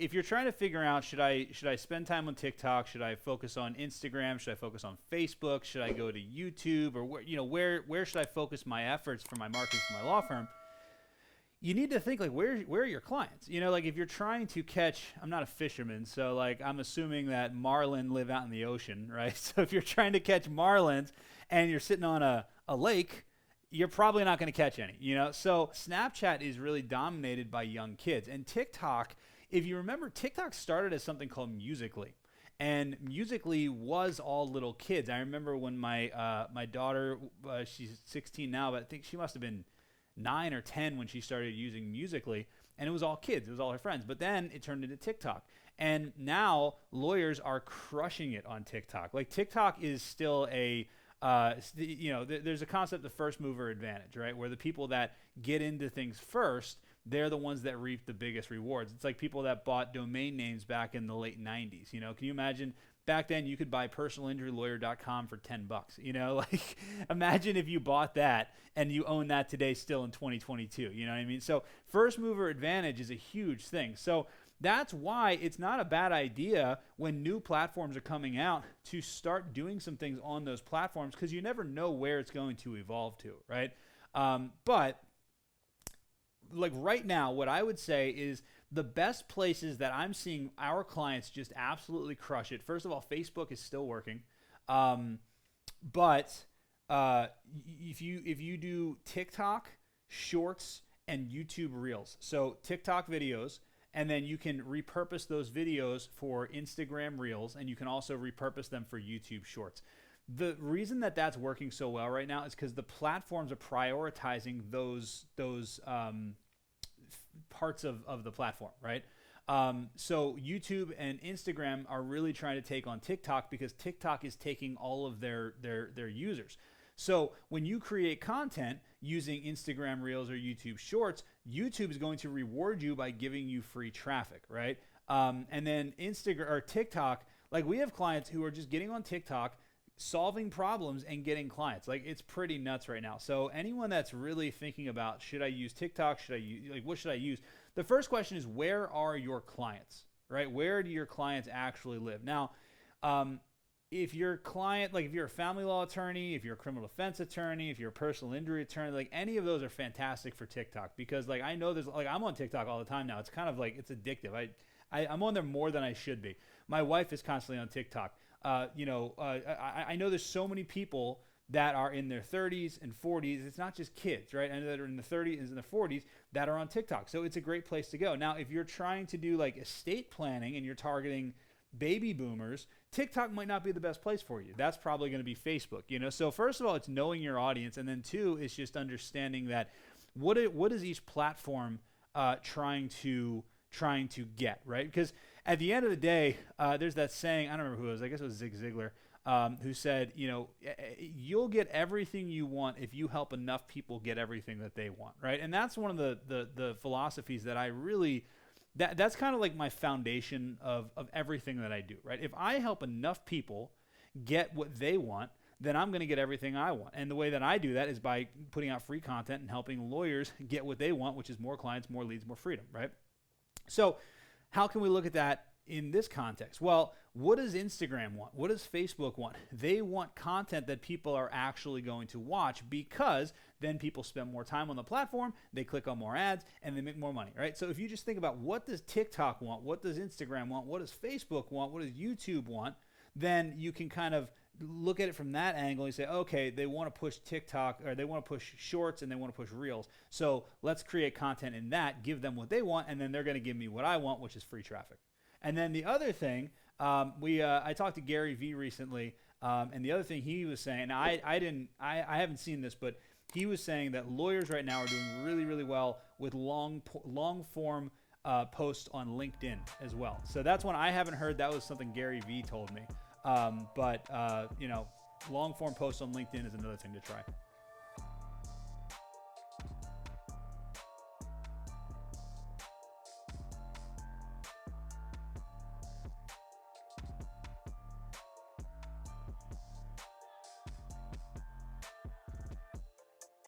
if you're trying to figure out, should I spend time on TikTok? Should I focus on Instagram? Should I focus on Facebook? Should I go to YouTube? Or where should I focus my efforts for my marketing for my law firm? You need to think like where are your clients? Like if you're trying to catch, I'm not a fisherman, so like I'm assuming that marlin live out in the ocean, right? So if you're trying to catch marlins and you're sitting on a lake, you're probably not going to catch any, So Snapchat is really dominated by young kids. And TikTok, if you remember, TikTok started as something called Musical.ly. And Musical.ly was all little kids. I remember when my daughter, she's 16 now, but I think she must have been 9 or 10 when she started using Musical.ly, and it was all kids, it was all her friends. But then it turned into TikTok, and now lawyers are crushing it on TikTok. Like TikTok is still there's a concept of first mover advantage, right? Where the people that get into things first, they're the ones that reap the biggest rewards. It's like people that bought domain names back in the late 90s. Can you imagine? Back then, you could buy personalinjurylawyer.com for $10. Like imagine if you bought that and you own that today, still in 2022. You know what I mean? So first mover advantage is a huge thing. So that's why it's not a bad idea when new platforms are coming out to start doing some things on those platforms, because you never know where it's going to evolve to, right? But like right now, what I would say is the best places that I'm seeing our clients just absolutely crush it. First of all, Facebook is still working. But if you do TikTok, Shorts, and YouTube Reels, so TikTok videos, and then you can repurpose those videos for Instagram Reels, and you can also repurpose them for YouTube Shorts. The reason that that's working so well right now is because the platforms are prioritizing those parts of the platform, right? So YouTube and Instagram are really trying to take on TikTok because TikTok is taking all of their users. So when you create content using Instagram Reels or YouTube Shorts, YouTube is going to reward you by giving you free traffic, right? And then Instagram or TikTok, like we have clients who are just getting on TikTok, solving problems and getting clients. Like it's pretty nuts right now. So anyone that's really thinking about, should I use TikTok? What should I use? The first question is, where are your clients, right? Where do your clients actually live? Now, if your client, like if you're a family law attorney, if you're a criminal defense attorney, if you're a personal injury attorney, like any of those are fantastic for TikTok, because like I know there's like I'm on TikTok all the time now. It's kind of like it's addictive. I'm on there more than I should be. My wife is constantly on TikTok. I know there's so many people that are in their 30s and 40s. It's not just kids, right? I know that are in the 30s and the 40s that are on TikTok. So it's a great place to go. Now, if you're trying to do like estate planning and you're targeting baby boomers, TikTok might not be the best place for you. That's probably going to be Facebook, So first of all, it's knowing your audience. And then two, it's just understanding that what is each platform trying to get, right? Because at the end of the day, there's that saying, I don't remember who it was, I guess it was Zig Ziglar, who said, you'll get everything you want if you help enough people get everything that they want, right? And that's one of the philosophies that I really, that's kind of like my foundation of everything that I do, right? If I help enough people get what they want, then I'm going to get everything I want. And the way that I do that is by putting out free content and helping lawyers get what they want, which is more clients, more leads, more freedom, right? So how can we look at that in this context? Well, what does Instagram want? What does Facebook want? They want content that people are actually going to watch, because then people spend more time on the platform, they click on more ads, and they make more money, right? So if you just think about what does TikTok want, what does Instagram want, what does Facebook want, what does YouTube want, then you can kind of look at it from that angle and say, okay, they want to push TikTok, or they want to push Shorts, and they want to push Reels. So let's create content in that, give them what they want, and then they're going to give me what I want, which is free traffic. And then the other thing, I talked to Gary Vee recently, and the other thing he was saying, and I haven't seen this, but he was saying that lawyers right now are doing really, really well with long form posts on LinkedIn as well. So that's one I haven't heard. That was something Gary Vee told me. But long form posts on LinkedIn is another thing to try.